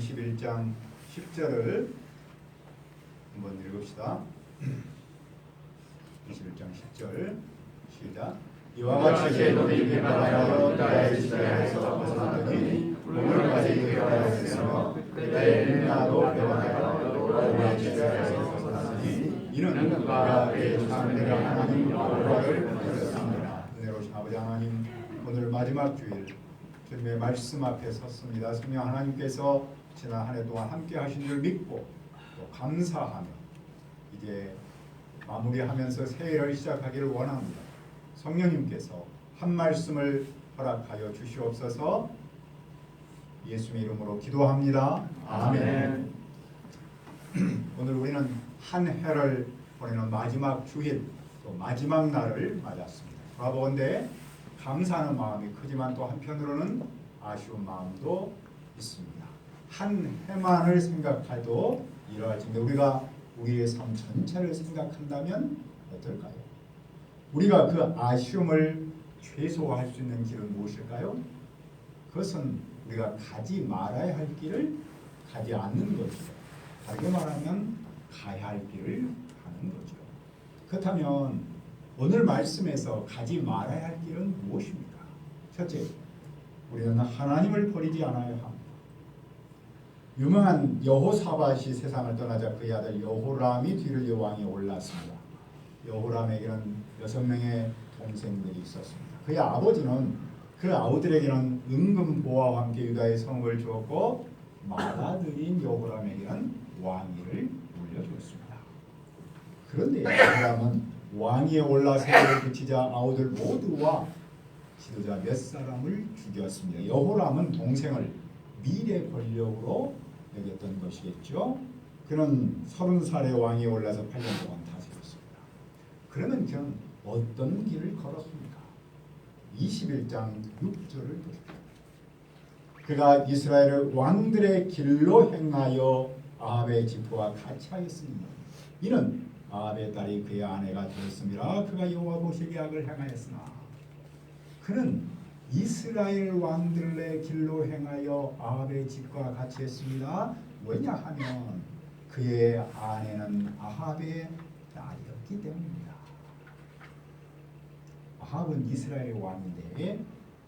21장 10절을 한번 읽읍시다. 21장 10절 시작. 이와 같이 에돔이 배반하여 나의 지배에서 벗어나더니 우물까지 되어야했으며 그때 림나도 배반하여 여호와의 지배에서 벗어났으니 이는 그가 그의 조상들의 하나님 여호와를 버렸습니다. 은혜로우신 아버지 하나님, 오늘 마지막 주일 주님의 말씀 앞에 섰습니다. 성령 하나님께서 지난 한 해 동안 함께 하신 줄 믿고 또 감사하며 이제 마무리하면서 새해를 시작하기를 원합니다. 성령님께서 한 말씀을 허락하여 주시옵소서. 예수님의 이름으로 기도합니다. 아멘. 오늘 우리는 한 해를 보내는 마지막 주일, 또 마지막 날을 맞았습니다. 돌아보건대 감사하는 마음이 크지만 또 한편으로는 아쉬운 마음도 있습니다. 한 해만을 생각해도 이러할진데 우리가 우리의 삶 전체를 생각한다면 어떨까요? 우리가 그 아쉬움을 최소화할 수 있는 길은 무엇일까요? 그것은 우리가 가지 말아야 할 길을 가지 않는 거죠. 다르게 말하면 가야 할 길을 가는 거죠. 그렇다면 오늘 말씀에서 가지 말아야 할 길은 무엇입니까? 첫째, 우리는 하나님을 버리지 않아야 합니다. 유명한 여호사밧이 세상을 떠나자 그의 아들 여호람이 뒤를 이어 왕에 올랐습니다. 여호람에게는 6명의 동생들이 있었습니다. 그의 아버지는 그 아우들에게는 은금 보화와 함께 유다의 성을 주었고 맏아들인 여호람에게는 왕위를 물려주었습니다. 그런데 여호람은 왕위에 올라 세력을 그치자 아우들 모두와 지도자 몇 사람을 죽였습니다. 여호람은 동생을 미래 권력으로 여겼던 것이겠죠. 그는 30살의 왕위에 올라서 8년 동안 다스렸습니다. 그러면 그는 어떤 길을 걸었습니까? 21장 6절을 보십시오. 그가 이스라엘 왕들의 길로 행하여 아합의 지파와 같이 하였으니 이는 아합의 딸이 그의 아내가 되었습니다. 그가 여호와 보시기에 악을 행하였으나 그는 이스라엘 왕들의 길로 행하여 아합의 집과 같이 했습니다. 왜냐하면 그의 아내는 아합의 딸이었기 때문입니다. 아합은 이스라엘 왕인데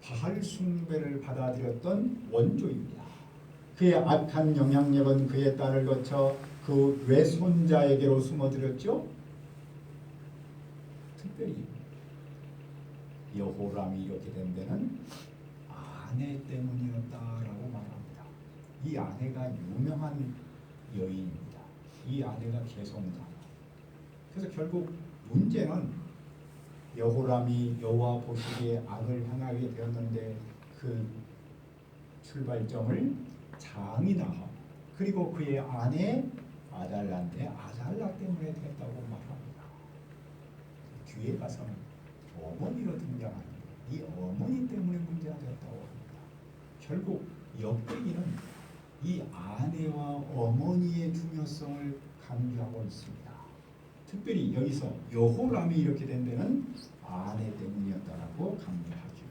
바알 숭배를 받아들였던 원조입니다. 그의 악한 영향력은 그의 딸을 거쳐 그 외손자에게로 숨어들었죠. 특별히 여호람이 이렇게 된 데는 아내 때문이었다라고 말합니다. 이 아내가 유명한 여인입니다. 이 아내가 개성자. 그래서 결국 문제는 여호람이 여호와 보시기에 악을 행하게 되었는데 그 출발점을 장인아합 그리고 그의 아내 아달라인데 아달라 때문에 됐다고 말합니다. 뒤에 가서는 어머니로 등장하는 이 어머니 때문에 문제가 됐다고 합니다. 결국 역대기는 이 아내와 어머니의 중요성을 강조하고 있습니다. 특별히 여기서 여호람이 이렇게 된 데는 아내 때문이었다라고 강조하죠.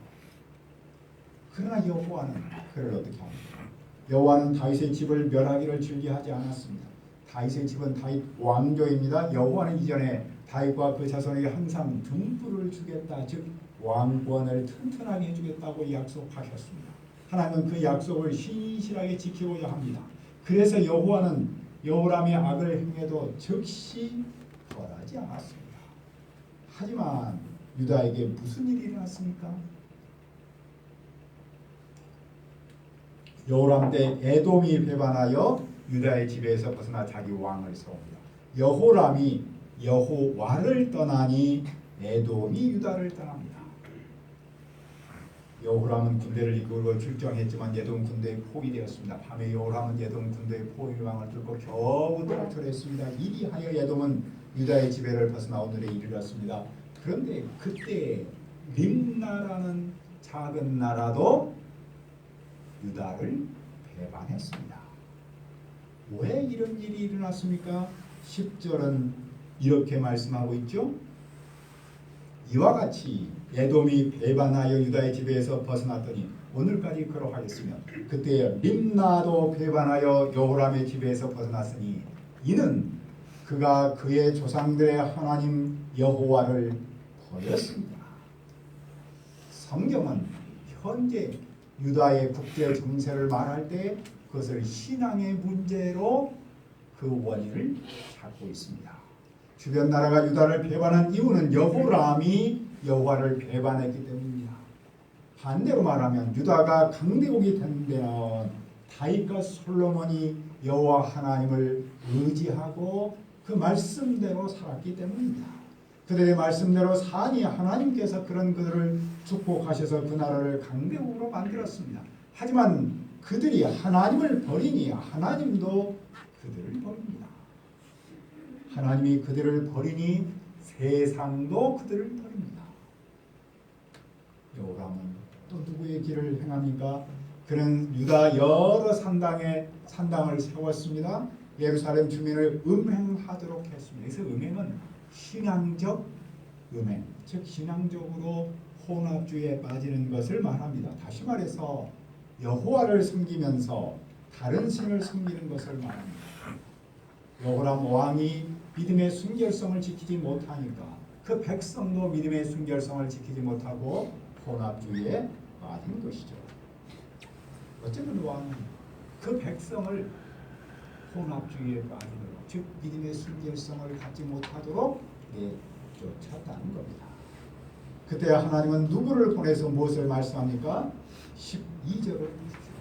그러나 여호와는 그를 어떻게 합니까? 여호와는 다윗의 집을 멸하기를 즐겨하지 않았습니다. 다윗의 집은 다윗 왕조입니다. 여호와는 이전에 다윗과 그 자손에게 항상 등불을 주겠다, 즉 왕권을 튼튼하게 해주겠다고 약속하셨습니다. 하나님은 그 약속을 신실하게 지키고자 합니다. 그래서 여호와는 여호람의 악을 행해도 즉시 벌하지 않았습니다. 하지만 유다에게 무슨 일이 일어났습니까? 여호람 때 에돔이 배반하여 유다의 지배에서 벗어나 자기 왕을 세웁니다. 여호람이 여호와를 떠나니 에돔이 유다를 떠납니다. 여호람은 군대를 이끌고 출정했지만 에돔 군대에 포위되었습니다. 밤에 여호람은 에돔 군대의 포위망을 뚫고 겨우 탈출했습니다. 이리하여 에돔은 유다의 지배를 벗어나 오늘에 이르렀습니다. 그런데 그때 림나라는 작은 나라도 유다를 배반했습니다. 왜 이런 일이 일어났습니까? 10절은 이렇게 말씀하고 있죠. 이와 같이 에돔이 배반하여 유다의 지배에서 벗어났더니 오늘까지 그러하였으며 그때 림나도 배반하여 여호람의 지배에서 벗어났으니 이는 그가 그의 조상들의 하나님 여호와를 버렸습니다. 성경은 현재 유다의 국제 정세를 말할 때 그것을 신앙의 문제로 그 원인을 찾고 있습니다. 주변 나라가 유다를 배반한 이유는 여호람이 여호와를 배반했기 때문입니다. 반대로 말하면 유다가 강대국이 된 데는 다윗과 솔로몬이 여호와 하나님을 의지하고 그 말씀대로 살았기 때문입니다. 그들의 말씀대로 사니 하나님께서 그런 그들을 축복하셔서 그 나라를 강대국으로 만들었습니다. 하지만 그들이 하나님을 버리니 하나님도 그들을 버립니다. 하나님이 그들을 버리니 세상도 그들을 버립니다. 여호람은 또 누구의 길을 행합니까? 그는 유다 여러 산당을 세웠습니다. 예루살렘 주민을 음행하도록 했습니다. 그래서 음행은 신앙적 음행, 즉 신앙적으로 혼합주의에 빠지는 것을 말합니다. 다시 말해서 여호와를 섬기면서 다른 신을 섬기는 것을 말합니다. 여호람 왕이 믿음의 순결성을 지키지 못하니까 그 백성도 믿음의 순결성을 지키지 못하고 혼합주의에 빠진 것이죠. 어쩌면 왕은 그 백성을 혼합주의에 빠지도록, 즉 믿음의 순결성을 갖지 못하도록 쫓았다는 겁니다. 그때 하나님은 누구를 보내서 무엇을 말씀합니까? 12절을 보십시오.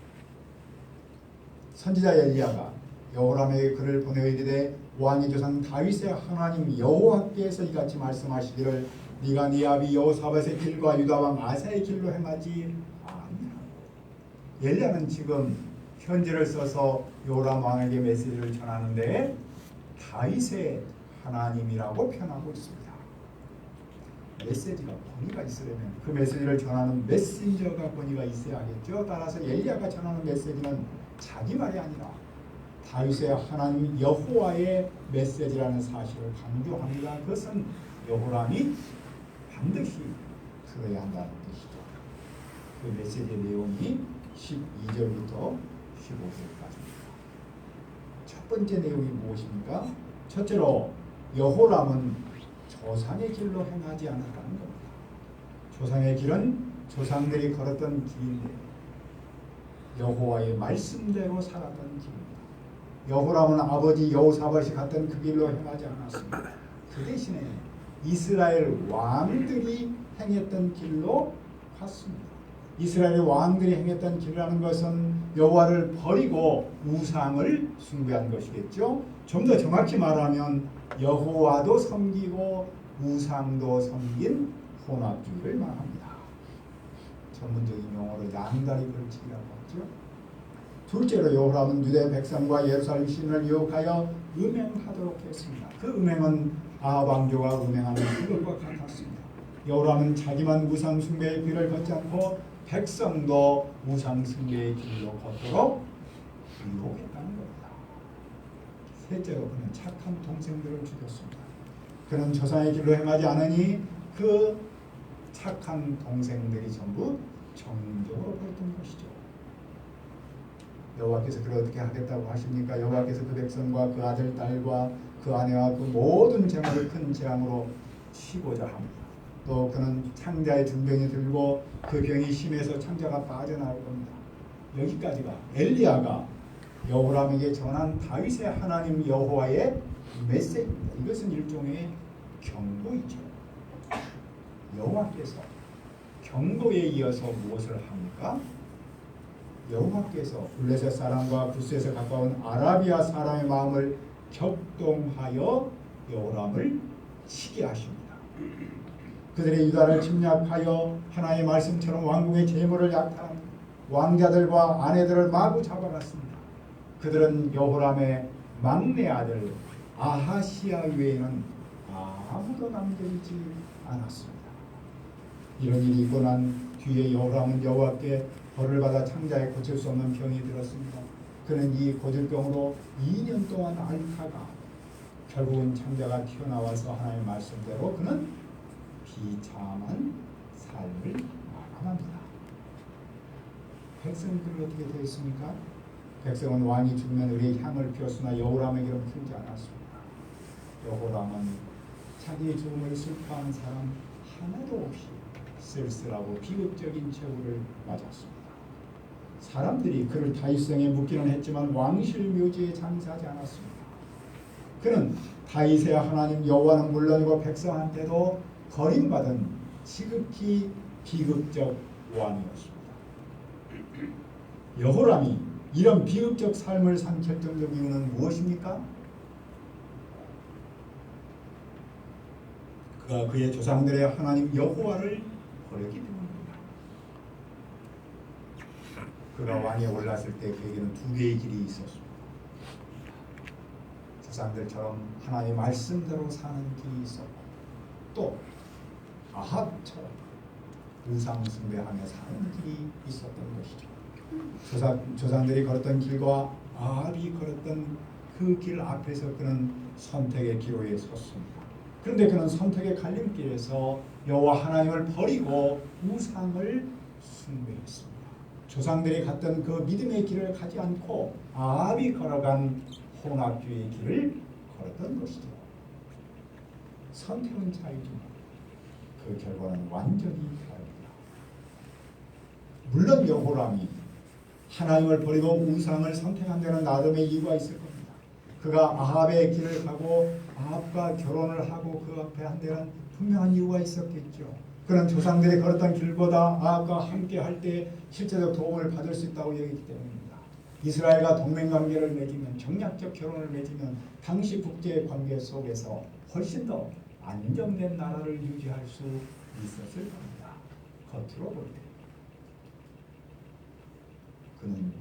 선지자 엘리야가 여호람에게 그를 보내어 이르되 왕의 조상 다윗의 하나님 여호와께서 이같이 말씀하시기를 네가 네 아비 여호사밧의 길과 유다 왕 아사의 길로 행하지 아니하고. 엘리야는 지금 편지를 써서 요람 왕에게 메시지를 전하는데 다윗의 하나님이라고 표현하고 있습니다. 메시지가 권위가 있으려면 그 메시지를 전하는 메신저가 권위가 있어야 하겠죠. 따라서 엘리야가 전하는 메시지는 자기 말이 아니라 다윗의 하나님 여호와의 메시지라는 사실을 강조합니다. 그것은 여호람이 반드시 들어야 한다는 뜻이죠. 그 메시지의 내용이 12절부터 15절까지입니다. 첫 번째 내용이 무엇입니까? 첫째로 여호람은 조상의 길로 행하지 않았다는 겁니다. 조상의 길은 조상들이 걸었던 길인데 여호와의 말씀대로 살았던 길입니다. 여호람은 아버지 여호사밧이 갔던 그 길로 행하지 않았습니다. 그 대신에 이스라엘 왕들이 행했던 길로 갔습니다. 이스라엘 왕들이 행했던 길이라는 것은 여호와를 버리고 우상을 숭배한 것이겠죠. 좀 더 정확히 말하면 여호와도 섬기고 우상도 섬긴 혼합주의를 말합니다. 전문적인 용어로 양다리 걸치기라고 하죠. 둘째로 여호람은 유대 백성과 예루살렘 시민을 유혹하여 음행하도록 했습니다. 그 음행은 아합 왕조가 음행하는 그것과 같았습니다. 여호람은 자기만 우상 숭배의 길을 걷지 않고 백성도 우상 숭배의 길로 걷도록 유혹했다는 겁니다. 셋째로 그는 착한 동생들을 죽였습니다. 그는 조상의 길로 행하지 않으니 그 착한 동생들이 전부 정적으로 그랬던 것이죠. 여호와께서 그를 어떻게 하겠다고 하십니까? 여호와께서 그 백성과 그 아들, 딸과 그 아내와 그 모든 재물을 큰 재앙으로 치고자 합니다. 또 그는 창자의 중병이 들고 그 병이 심해서 창자가 빠져나올 겁니다. 여기까지가 엘리야가 여호람에게 전한 다윗의 하나님 여호와의 메시지입니다. 이것은 일종의 경고이죠. 여호와께서 경고에 이어서 무엇을 합니까? 여호와께서 블레셋 사람과 구스에서 가까운 아라비아 사람의 마음을 격동하여 여호람을 치게 하십니다. 그들의 유다를 침략하여 하나님의 말씀처럼 왕궁의 재물을 약탈한 왕자들과 아내들을 마구 잡아갔습니다. 그들은 여호람의 막내 아들 아하시아 외에는 아무도 남겨있지 않았습니다. 이런 일이 있고 난 뒤에 여호람은 여호와께 벌을 받아 창자에 고칠 수 없는 병이 들었습니다. 그는 이 고질병으로 2년 동안 앓다가 결국은 창자가 튀어나와서 하나님의 말씀대로 그는 비참한 삶을 마감합니다. 백성들은 어떻게 되어 있습니까? 백성은 왕이 죽으면 의리의 향을 피웠으나 여호람에게는 피우지 않았습니다. 여호람은 자기의 죽음을 슬퍼하는 사람 하나도 없이 쓸쓸하고 비극적인 최후를 맞았습니다. 사람들이 그를 다윗성에 묻기는 했지만 왕실 묘지에 장사하지 않았습니다. 그는 다윗의 하나님 여호와는 물론이고 백성한테도 버림받은 지극히 비극적 왕이었습니다. 여호람이 이런 비극적 삶을 산 결정적 이유는 무엇입니까? 그가 그의 조상들의 하나님 여호와를 버렸기 때문입니다. 그가 왕에 올랐을 때 그에게는 두 개의 길이 있었습니다. 조상들처럼 하나님의 말씀대로 사는 길이 있었고 또 아합처럼 우상 숭배하며 사는 길이 있었던 것이죠. 조상들이 걸었던 길과 아합이 걸었던 그 길 앞에서 그는 선택의 기로에 섰습니다. 그런데 그는 선택의 갈림길에서 여호와 하나님을 버리고 우상을 숭배했습니다. 조상들이 갔던 그 믿음의 길을 가지 않고 아합이 걸어간 혼합주의의 길을 걸었던 것이죠. 선택은 자유지만 그 결과는 완전히 다릅니다. 물론 여호람이 하나님을 버리고 우상을 선택한 데는 나름의 이유가 있을 겁니다. 그가 아합의 길을 가고 아합과 결혼을 하고 그 앞에 한 데는 분명한 이유가 있었겠죠. 그는 조상들이 걸었던 길보다 아합과 함께 할 때 실제적 도움을 받을 수 있다고 여기기 때문입니다. 이스라엘과 동맹관계를 맺으면 정략적 결혼을 맺으면 당시 국제관계 속에서 훨씬 더 안정된 나라를 유지할 수 있었을 겁니다. 겉으로 볼 때. 그는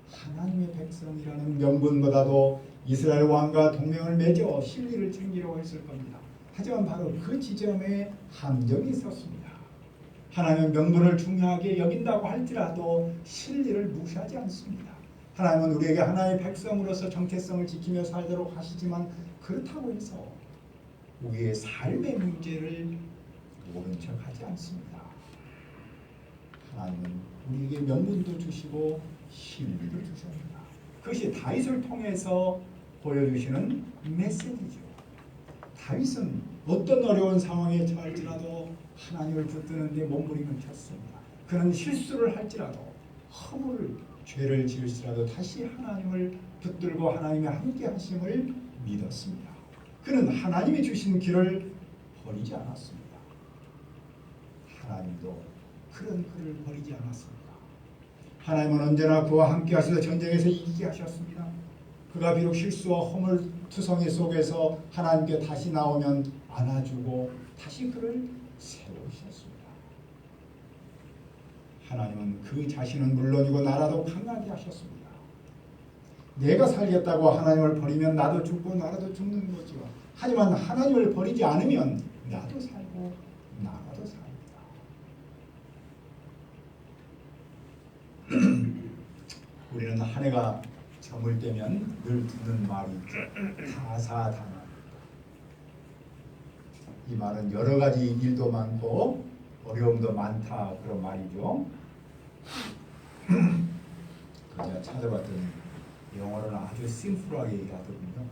하나님의 백성이라는 명분보다도 이스라엘 왕과 동맹을 맺어 실리를 챙기려고 했을 겁니다. 하지만 바로 그 지점에 함정이 있었습니다. 하나님은 명분을 중요하게 여긴다고 할지라도 실리를 무시하지 않습니다. 하나님은 우리에게 하나님의 백성으로서 정체성을 지키며 살도록 하시지만 그렇다고 해서 우리의 삶의 문제를 모른 척하지 않습니다. 하나님은 우리에게 명분도 주시고 실리도 주십니다. 그것이 다윗을 통해서 보여주시는 메시지죠. 다윗은 어떤 어려운 상황에 처할지라도 하나님을 붙드는 데 몸부림을 쳤습니다. 그는 실수를 할지라도 허물을 죄를 지을지라도 다시 하나님을 붙들고 하나님의 함께 하심을 믿었습니다. 그는 하나님이 주신 길을 버리지 않았습니다. 하나님도 그런 그를 버리지 않았습니다. 하나님은 언제나 그와 함께 하셔서 전쟁에서 이기게 하셨습니다. 그가 비록 실수와 허물투성이 속에서 하나님께 다시 나오면 안아주고 다시 그를 세우셨습니다. 하나님은 그 자신은 물론이고 나라도 강하게 하셨습니다. 내가 살겠다고 하나님을 버리면 나도 죽고 나라도 죽는 거죠. 하지만 하나님을 버리지 않으면 나도 살고 나라도 삽니다. 우리는 한 해가 저물때면 늘 듣는 말이 있죠. 다사다난. 이 말은 여러 가지 일도 많고 어려움도 많다 그런 말이죠. 제가 찾아봤더니 영어로는 아주 심플하게 얘기하거든요.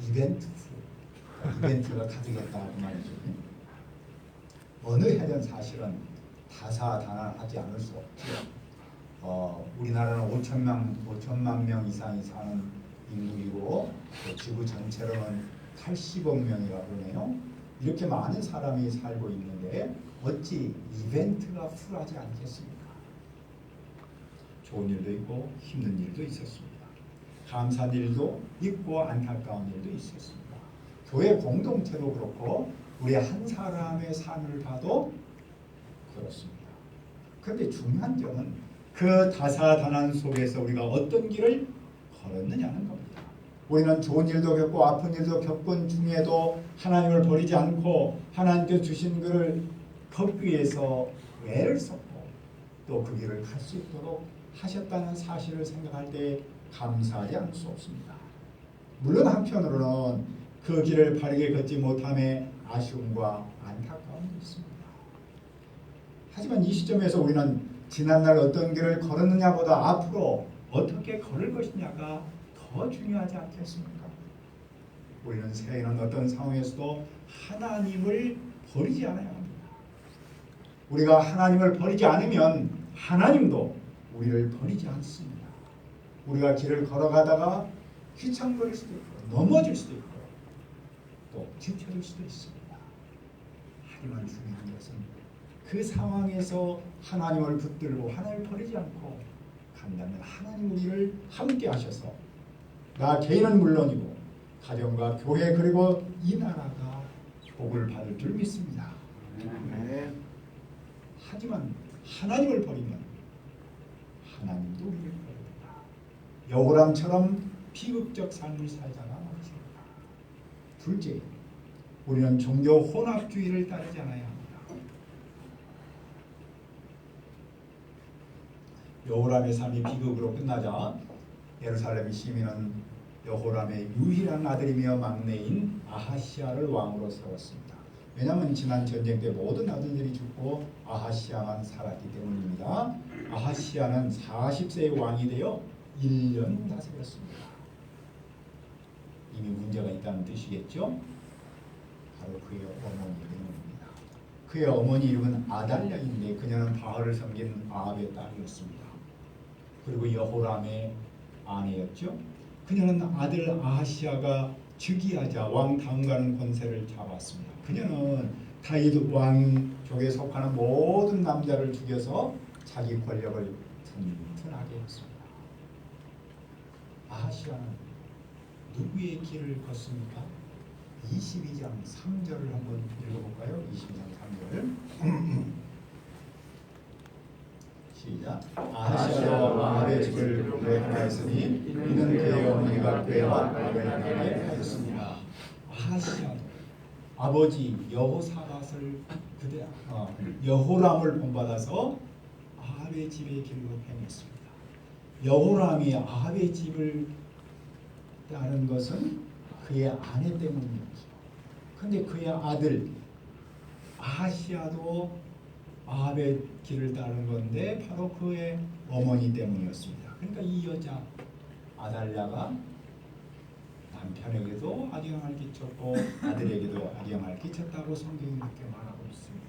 이벤트가 가득했다 그 말이죠. 어느 해든 사실은 다사다난하지 않을 수 없죠. 우리나라는 5천만 명 이상이 사는 인구이고 지구 전체로는 80억 명이라고 그러네요. 이렇게 많은 사람이 살고 있는데 어찌 이벤트가 풀하지 않겠습니까? 좋은 일도 있고 힘든 일도 있었습니다. 감사한 일도 있고 안타까운 일도 있었습니다. 교회 공동체도 그렇고 우리 한 사람의 삶을 봐도 그렇습니다. 그런데 중요한 점은 그 다사다난 속에서 우리가 어떤 길을 걸었느냐는 겁니다. 우리는 좋은 일도 겪고 아픈 일도 겪은 중에도 하나님을 버리지 않고 하나님께 주신 것을 걷기 위해서 애를 썼고 또 그 길을 갈 수 있도록 하셨다는 사실을 생각할 때 감사하지 않을 수 없습니다. 물론 한편으로는 그 길을 바르게 걷지 못함에 아쉬움과 안타까움도 있습니다. 하지만 이 시점에서 우리는 지난날 어떤 길을 걸었느냐보다 앞으로 어떻게 걸을 것이냐가 더 중요하지 않겠습니까? 우리는 새해에는 어떤 상황에서도 하나님을 버리지 않아야 합니다. 우리가 하나님을 버리지 않으면 하나님도 우리를 버리지 않습니다. 우리가 길을 걸어가다가 휘청거릴 수도 있고 넘어질 수도 있고 또 지쳐질 수도 있습니다. 하지만 중요한 것은 그 상황에서 하나님을 붙들고 하나님을 버리지 않고 간다면 하나님 우리를 함께 하셔서 나 개인은 물론이고 가정과 교회 그리고 이 나라가 복을 받을 줄 믿습니다. 하지만 하나님을 버리면 하나님도 우리를 버립니다. 여호람처럼 비극적 삶을 살다가 말입니다. 둘째, 우리는 종교 혼합주의를 따르지 않아야 합니다. 여호람의 삶이 비극으로 끝나자 예루살렘 시민은 여호람의 유일한 아들이며 막내인 아하시야를 왕으로 세웠습니다. 왜냐하면 지난 전쟁 때 모든 아들들이 죽고 아하시야만 살았기 때문입니다. 아하시야는 40세의 왕이 되어 1년 다스렸습니다. 이미 문제가 있다는 뜻이겠죠? 바로 그의 어머니 때문입니다. 그의 어머니 이름은 아달랴인데 그녀는 바알을 섬긴 아합의 딸이었습니다. 그리고 여호람의 아내였죠. 그녀는 아들 아하시야가 즉위하자 왕 다음가는 권세를 잡았습니다. 그녀는 다윗 왕족에 속하는 모든 남자를 죽여서 자기 권력을 튼튼하게 했습니다. 아하시야는 누구의 길을 걷습니까? 22장 3절을 한번 읽어볼까요? 22장 3절 시작. 아하시야와 아합의 집을 꾀하였으니 이는 그의 어머니가 꾀와 아벨하게 하였습니다. 아하시야도 아버지 여호사밧을 여호람을 본받아서 아합의 집의 길로 행했습니다. 여호람이 아합의 집을 따른 것은 그의 아내 때문이었죠. 그런데 그의 아들 아하시야도 아합의 길을 따른 건데 바로 그의 어머니 때문이었습니다. 그러니까 이 여자 아달랴가 남편에게도 악영을 끼쳤고 아들에게도 악영을 끼쳤다고 성경이 이렇게 말하고 있습니다.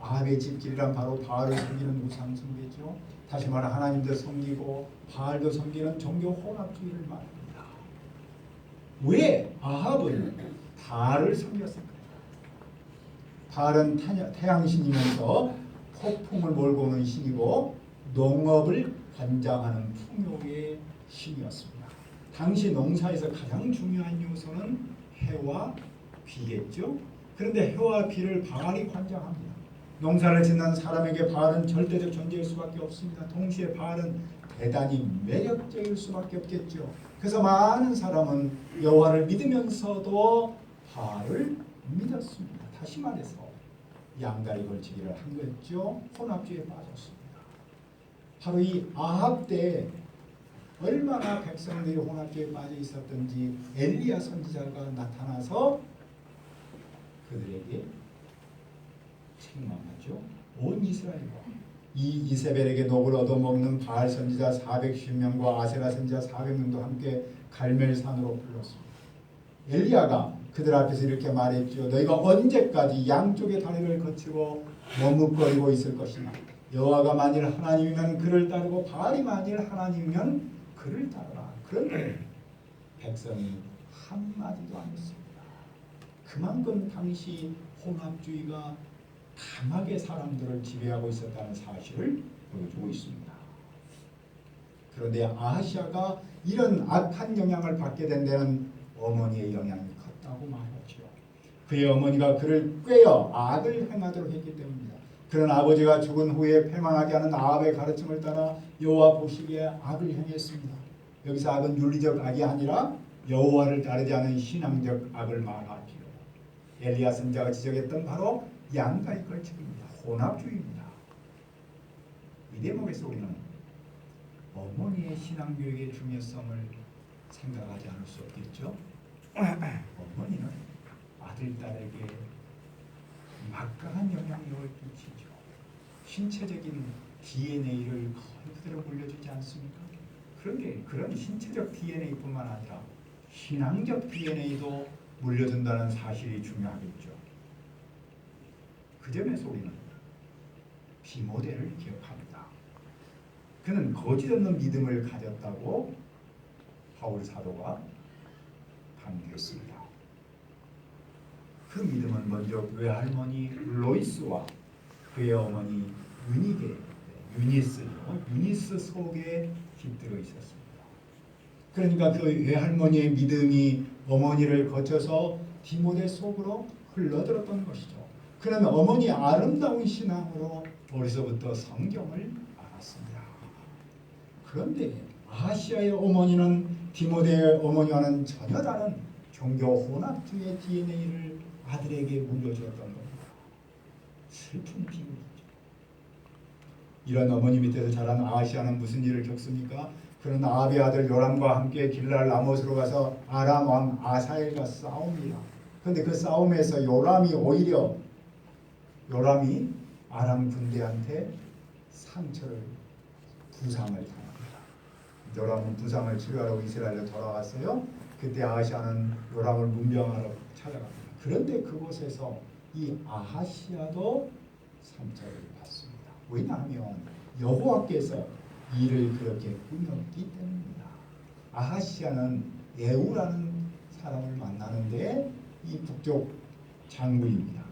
아합의 집길이란 바로 바알을 섬기는 우상 숭배죠. 다시 말해 하나님도 섬기고 바알도 섬기는 종교 혼합주의를 말합니다. 왜 아합은 바알을 섬겼을까요? 바알은 태양신이면서 폭풍을 몰고 오는 신이고 농업을 관장하는 풍요의 신이었습니다. 당시 농사에서 가장 중요한 요소는 해와 비겠죠. 그런데 해와 비를 바알이 관장합니다. 농사를 짓는 사람에게 바알은 절대적 존재일 수밖에 없습니다. 동시에 바알은 대단히 매력적일 수밖에 없겠죠. 그래서 많은 사람은 여호와를 믿으면서도 바알을 믿었습니다. 다시 말해서 양다리 걸치기를 한 거였죠. 혼합주의에 빠졌습니다. 바로 이 아합 때 얼마나 백성들이 혼합주의에 빠져 있었던지 엘리야 선지자가 나타나서 그들에게 책망하죠. 온 이스라엘과 이 이세벨에게 녹을 얻어먹는 바알 선지자 410명과 아세라 선지자 400명도 함께 갈멜산으로 불렀습니다. 엘리야가 그들 앞에서 이렇게 말했죠. 너희가 언제까지 양쪽의 다리를 거치고 머뭇거리고 있을 것이냐. 여호와가 만일 하나님이면 그를 따르고 바알이 만일 하나님이면 그를 따르라. 그런데 백성이 한마디도 안 했습니다. 그만큼 당시 혼합주의가 강하게 사람들을 지배하고 있었다는 사실을 보여주고 있습니다. 그런데 아하시야가 이런 악한 영향을 받게 된 데는 어머니의 영향이 컸다고 말하죠. 그의 어머니가 그를 꾀어 악을 행하도록 했기 때문입니다. 그런 아버지가 죽은 후에 패망하게 하는 아합의 가르침을 따라 여호와 보시기에 악을 행했습니다. 여기서 악은 윤리적 악이 아니라 여호와를 따르지 않은 신앙적 악을 말하죠. 엘리야 선지자가 지적했던 바로 양다리 걸치기입니다. 혼합주의입니다. 이 대목에서 우리는 어머니의 신앙교육의 중요성을 생각하지 않을 수 없겠죠. 어머니는 아들, 딸에게 막강한 영향력을 끼치죠. 신체적인 DNA를 거의 그대로 물려주지 않습니까? 그런데 그런 신체적 DNA뿐만 아니라 신앙적 DNA도 물려준다는 사실이 중요하겠죠. 그 점에서 우리는 디모데를 기억합니다. 그는 거짓 없는 믿음을 가졌다고 바울 사도가 강조했습니다. 그 믿음은 먼저 외할머니 로이스와 그의 어머니 유니스 속에 깃들어 있었습니다. 그러니까 그 외할머니의 믿음이 어머니를 거쳐서 디모데 속으로 흘러들었던 것이죠. 그는 어머니의 아름다운 신앙으로 어려서부터 성경을 알았습니다. 그런데 아하시아의 어머니는 디모데의 어머니와는 전혀 다른 종교 혼합주의 DNA를 아들에게 물려주었던 겁니다. 슬픈 비밀이죠. 이런 어머니 밑에서 자란 아하시아는 무슨 일을 겪습니까? 그는 아합의 아들 요람과 함께 길랄 라못으로 가서 아람 왕 아사엘과 싸웁니다. 그런데 그 싸움에서 요람이 아람 군대한테 부상을 당합니다. 요람은 부상을 치료하러 이스라엘로 돌아갔어요. 그때 아하시아는 요람을 문병하러 찾아갑니다. 그런데 그곳에서 이 아하시아도 상처를 받습니다. 왜냐하면 여호와께서 이를 그렇게 꾸몄기 때문입니다. 아하시아는 예후라는 사람을 만나는데 이 북쪽 장군입니다.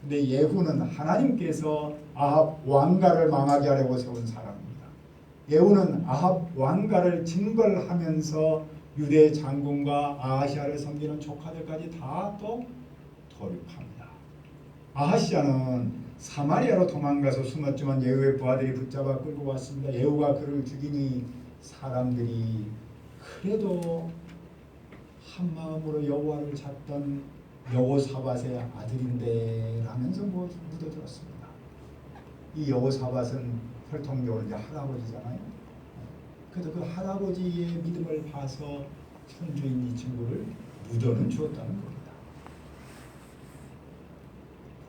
근데 예후는 하나님께서 아합 왕가를 망하게 하려고 세운 사람입니다. 예후는 아합 왕가를 징벌하면서 유대 장군과 아하시아를 섬기는 조카들까지 다 또 돌입합니다. 아하시아는 사마리아로 도망가서 숨었지만 예후의 부하들이 붙잡아 끌고 왔습니다. 예후가 그를 죽이니 사람들이 그래도 한 마음으로 여호와를 찾던 여호사밧의 아들인데 라면서 묻어들었습니다. 이 여호사밧은 혈통적으로 이제 할아버지잖아요. 그래서 그 할아버지의 믿음을 봐서 손주인 이 친구를 묻어는 주었다는 겁니다.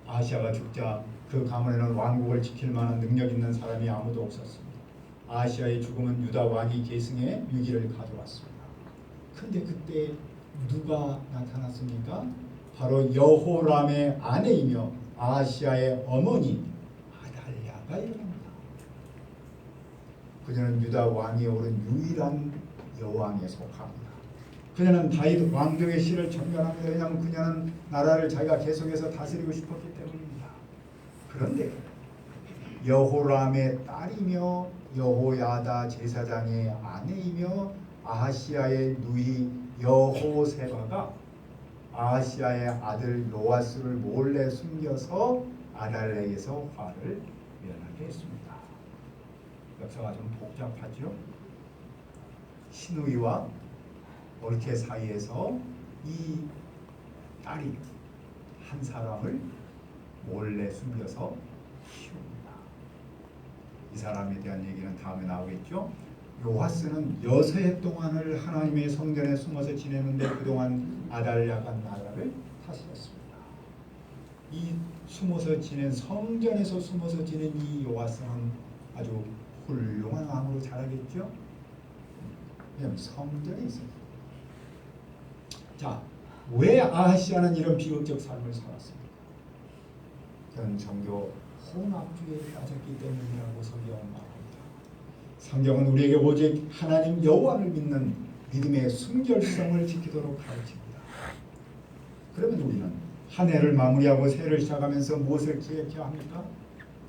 아하시아가 죽자 그 가문에는 왕국을 지킬 만한 능력 있는 사람이 아무도 없었습니다. 아하시아의 죽음은 유다 왕이 계승해 위기를 가져왔습니다. 근데 그때 누가 나타났습니까? 바로 여호람의 아내이며 아하시아의 어머니 아달랴가 일어납니다. 그녀는 유다 왕위에 오른 유일한 여왕에 속합니다. 그녀는 다윗 왕족의 시를 전면합니다. 왜냐하면 그녀는 나라를 자기가 계속해서 다스리고 싶었기 때문입니다. 그런데 여호람의 딸이며 여호야다 제사장의 아내이며 아하시아의 누이 여호세바가 아하시아의 아들 요아스를 몰래 숨겨서 아달랴에서 화를 면하게 했습니다. 역사가 좀 복잡하죠. 시누이와 올케 사이에서 이 딸이 한 사람을 몰래 숨겨서 키웁니다. 이 사람에 대한 얘기는 다음에 나오겠죠. 요아스는 6해 동안을 하나님의 성전에 숨어서 지내는데 그동안 아달랴가 나라를 다스렸습니다. 이 성전에서 숨어서 지낸 이 요아스는 아주 훌륭한 왕으로 자라겠죠. 왜냐하면 성전에 있습니다. 자, 왜 아하시아는 이런 비극적 삶을 살았습니까? 그는 종교 혼합주의에 빠졌기 때문이라고 성경은 말합니다. 성경은 우리에게 오직 하나님 여호와를 믿는 믿음의 순결성을 지키도록 가르칩니다. 그러면 우리는 한 해를 마무리하고 새해를 시작하면서 무엇을 기억해야 합니까?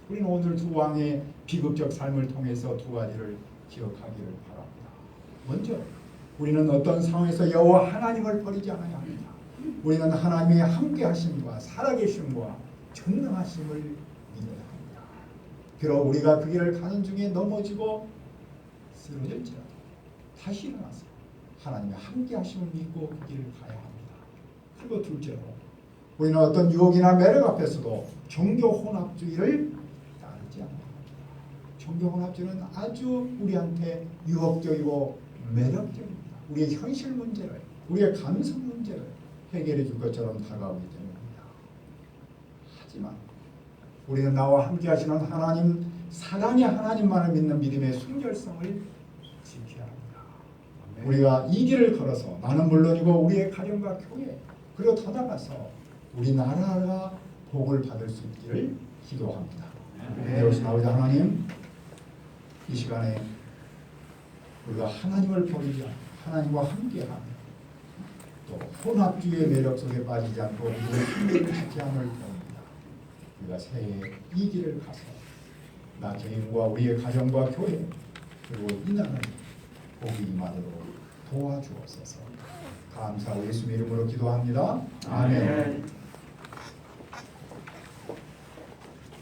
우리는 오늘 두 왕의 비극적 삶을 통해서 두 가지를 기억하기를 바랍니다. 먼저 우리는 어떤 상황에서 여호와 하나님을 버리지 않아야 합니다. 우리는 하나님의 함께하심과 살아계심과 전능하심을 믿어야 합니다. 비록 우리가 그 길을 가는 중에 넘어지고 쓰러질지라도 다시 일어나서 하나님의 함께하심을 믿고 그 길을 가야 합니다. 그리고 둘째로 우리는 어떤 유혹이나 매력 앞에서도 종교 혼합주의를 따르지 않아야 합니다. 종교 혼합주의는 아주 우리한테 유혹적이고 매력적입니다. 우리의 현실 문제를, 우리의 감성 문제를 해결해 줄 것처럼 다가오기 때문입니다. 찾지만 우리는 나와 함께 하시는 하나님, 사랑의 하나님만을 믿는 믿음의 순결성을 지켜야 합니다. 우리가 이 길을 걸어서 나는 물론이고 우리의 가정과 교회, 그리고 더 나아가서 우리나라가 복을 받을 수 있기를 기도합니다. 여기서 아버지 하나님, 이 시간에 우리가 하나님을 버리지 않고 하나님과 함께하며 또 혼합주의의 매력 속에 빠지지 않고 우리의 힘을 지켜함을 배웁니다. 우리가 새해 이 길을 가서 나 개인과 우리의 가정과 교회 그리고 이 나라에 복이 임하도록 도와주옵소서. 감사하고 예수님 이름으로 기도합니다. 아멘.